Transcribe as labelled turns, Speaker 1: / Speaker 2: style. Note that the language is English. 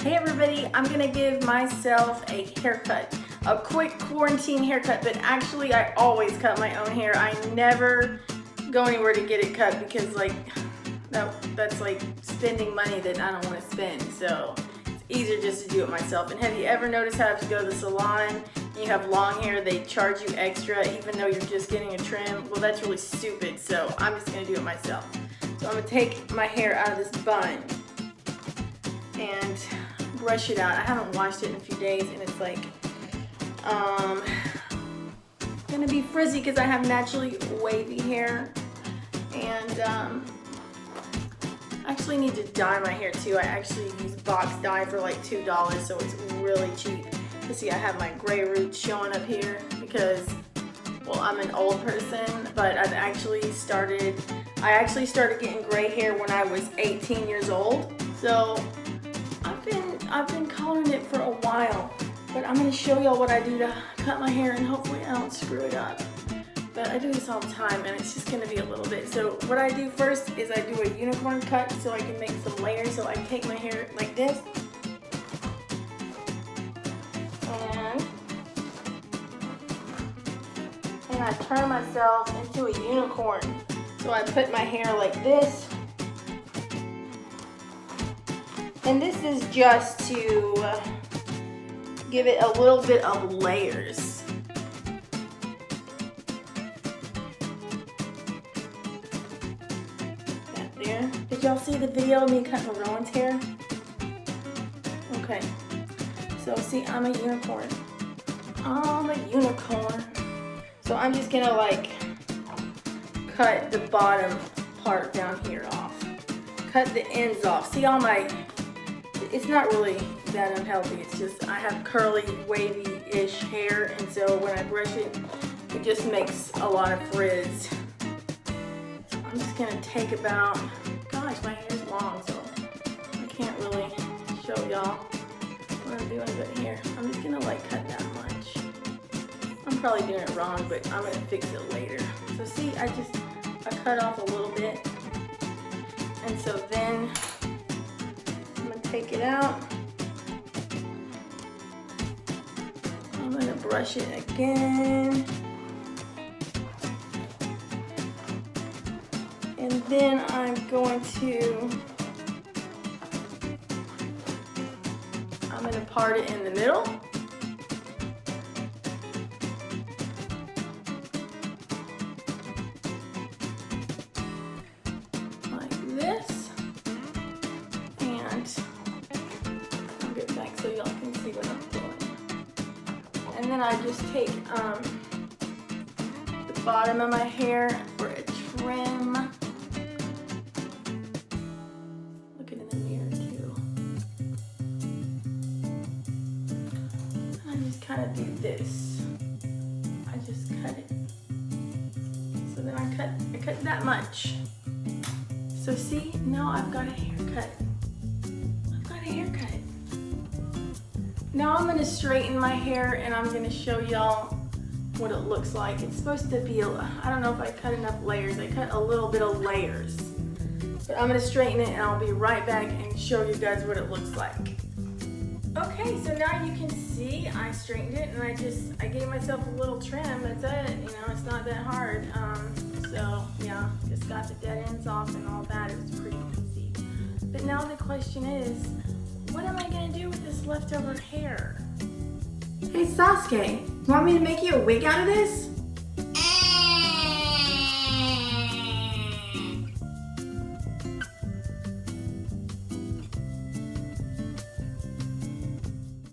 Speaker 1: Hey everybody, I'm gonna give myself a haircut. A quick quarantine haircut, but actually I always cut my own hair. I never go anywhere to get it cut because that's like spending money that I don't want to spend. So it's easier just to do it myself. And have you ever noticed how if you go to the salon and you have long hair, they charge you extra even though you're just getting a trim? Well, that's really stupid, so I'm just gonna do it myself. So I'm gonna take my hair out of this bun and brush it out. I haven't washed it in a few days and it's like gonna be frizzy because I have naturally wavy hair, and I actually need to dye my hair too. I actually use box dye for like $2, so it's really cheap. You see, I have my gray roots showing up here because, well, I'm an old person, but I actually started getting gray hair when I was 18 years old. So I've been coloring it for a while, but I'm going to show y'all what I do to cut my hair and hopefully I don't screw it up. But I do this all the time and it's just going to be a little bit. So what I do first is I do a unicorn cut so I can make some layers. So I take my hair like this and I turn myself into a unicorn. So I put my hair like this. And this is just to give it a little bit of layers. That there. Did y'all see the video of me cutting Rowan's hair? Okay. So see, I'm a unicorn. I'm a unicorn. So I'm just gonna like cut the bottom part down here off. Cut the ends off. See all my, it's not really that unhealthy. It's just I have curly, wavy-ish hair, and so when I brush it, it just makes a lot of frizz. So I'm just gonna take about, gosh, my hair's long, so I can't really show y'all what I'm doing, but here, I'm just gonna like cut that much. I'm probably doing it wrong, but I'm gonna fix it later. So see, I cut off a little bit, and so then I'm gonna take it out. I'm gonna brush it again. And then I'm going to part it in the middle. Like this. And I'll get back so y'all can see what I'm doing. And then I just take the bottom of my hair for a trim. Look it in the mirror too. I just kind of do this. I just cut it. So then I cut that much. So see, now I've got a haircut. I've got a haircut. Now I'm gonna straighten my hair and I'm gonna show y'all what it looks like. It's supposed to be, I don't know if I cut enough layers. I cut a little bit of layers. But I'm gonna straighten it and I'll be right back and show you guys what it looks like. Okay, so now you can see I straightened it and I gave myself a little trim. That's it, you know, it's not that hard. So yeah, just got the dead ends off and all that. It was pretty easy. But now the question is, what am I gonna do with this leftover hair? Hey Sasuke, you want me to make you a wig out of this?